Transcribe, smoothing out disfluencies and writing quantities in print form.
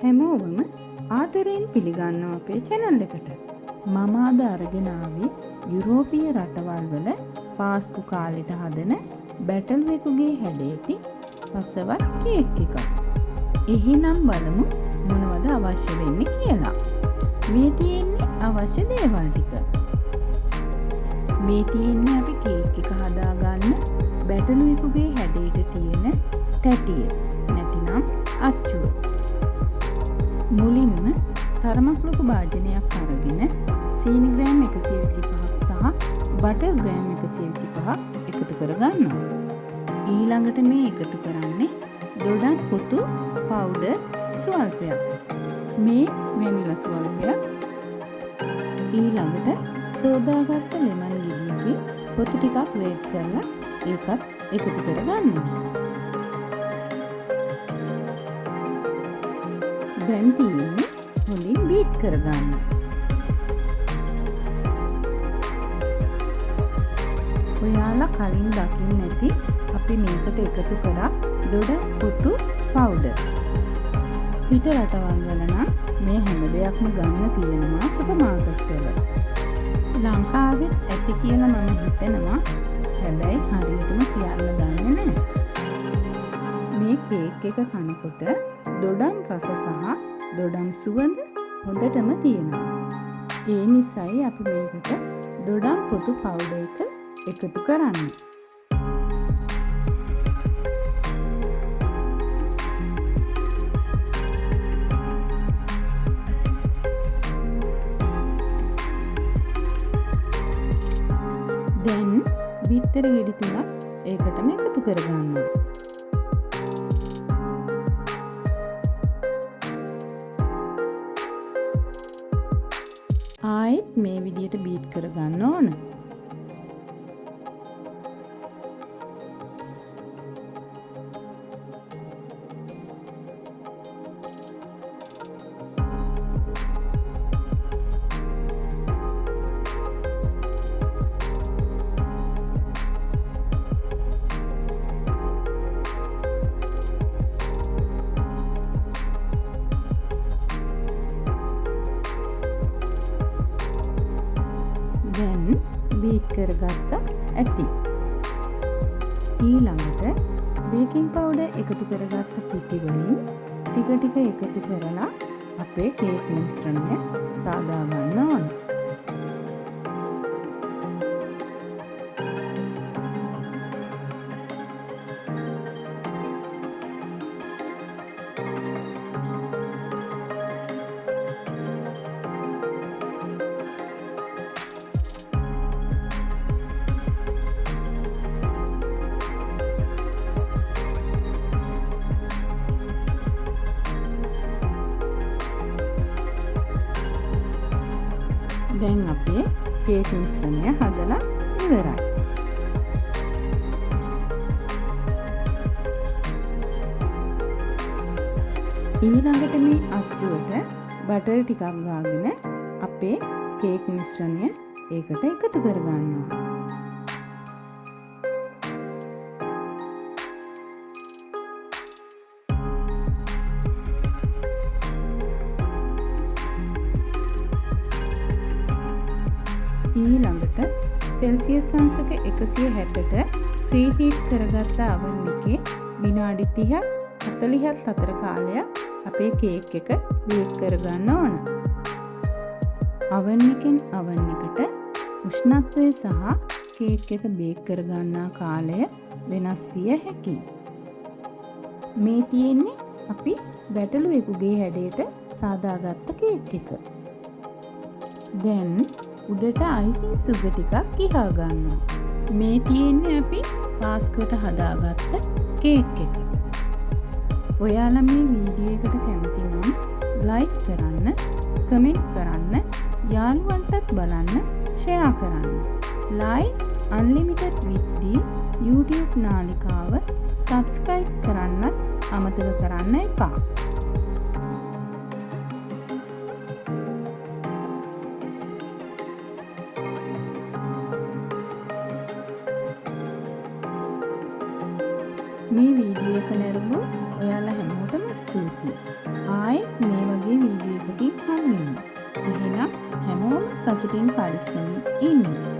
හැමෝම ආදරයෙන් පිළිගන්නවා අපේ channel එකට. මම අද අරගෙන ආවේ යුරෝපීය රටවල් වල පාස්කු කාලෙට හදන බැටළුවෙකුගේ හැඩයේති රසවත් කේක් එකක්. එහෙනම් බලමු මොනවද අවශ්‍ය වෙන්නේ කියලා. මේ තියෙන්නේ අවශ්‍ය දේවල් ටික. මේ තියෙන්නේ අපි කේක් එක හදාගන්න බැටළුවෙකුගේ හැඩයට තියෙන තැටිය. නැතිනම් අච්චුව. මුලින්ම තරමක් ලොකු භාජනයක් අරගෙන සීනි ග්‍රෑම් 125ක් සහ බටර් ග්‍රෑම් 125ක් එකතු කරගන්නවා. ඊළඟට මේ එකතු කරන්නේ දොඩම් පොතු පවුඩර් ස්වල්පයක්. මේ වැනිලා ස්වල්පයක්. ඊළඟට සෝදාගත්ත ලෙමන් ගෙඩියකින් පොතු ටිකක් ග්‍රේට් කරලා ඒකත් එකතු කරගන්නවා. දැන් තියෙන්නේ හොඳින් බීට් කරගන්න. ඔයාලා කලින් දකින්න ඇති අපි මේකට එකතු කරා දොඩම් පොතු පවුඩර්. පිට රටවල් වල නම් මේ හැම දෙයක්ම ගන්න තියෙනවා සුපර් මාකට් වල. ලංකාවෙත් ඇති කියලා මම හිතනවා. හැබැයි හරියටම කියන්න දන්නේ නැහැ. මේ කේක් එක කනකොට දොඩම් රස සහ දොඩම් සුවඳ හොඳටම තියෙනවා. ඒ නිසායි අපි මේකට දොඩම් පොතු පවුඩර් එක එකතු කරන්නේ. දැන් බිත්තර ගෙඩි තුනක් ඒකටම එකතු කරගන්නවා. ආයෙත් මේ විදියට බීට් කරගන්න ඕන. දැන් බීට් කරගත්තා ඇති. ඊළඟට බේකින් පවුඩර් එකතු කරගත්ත පිටි වලින් ටික ටික එකතු කරලා අපේ කේක් මිශ්‍රණය සාදා ගන්න ඕන. දැන් අපේ කේක් මිශ්‍රණය හදලා ඉවරයි. ඊළඟට මේ අච්චුවට බටර් ටිකක් ගාගෙන අපේ කේක් මිශ්‍රණය ඒකට එකතු කරගන්නවා. ඊළඟට සෙල්සියස් අංශක 160ට ප්‍රීහීට් කරගත්ත oven එකේ විනාඩි 30ක් 40ක් අතර කාලයක් අපේ කේක් එක බේක් කරගන්න ඕන. oven එකෙන් oven එකට උෂ්ණත්වය සහ කේක් එක බේක් කරගන්නා කාලය වෙනස් විය හැකියි. මේ තියෙන්නේ අපි බැටළුවෙකුගේ හැඩයට සාදාගත්ත කේක් එක. දැන් උඩට අයිසිං සුගර් ටිකක් ගිහා ගන්නවා. මේ තියෙන්නේ අපි පාස්කුවට හදාගත්ත කේක් එක. ඔයාලා මේ වීඩියෝ එකට කැමති නම් ලයික් කරන්න, කමෙන්ට් කරන්න, යාළුවන්ටත් බලන්න ෂෙයා කරන්න. ලයිව් අන්ලිමිටඩ් with YouTube නාලිකාව සබ්ස්ක්‍රයිබ් කරන්නත් අමතක කරන්න එපා. මේ වීඩියෝ එක නැරඹු ඔයාලා හැමෝටම ස්තුතියි. ආයෙත් මේ සතියකින් හමුවෙමු. එහෙනම් හැමෝම සතුටින් පරිස්සමින් ඉන්න.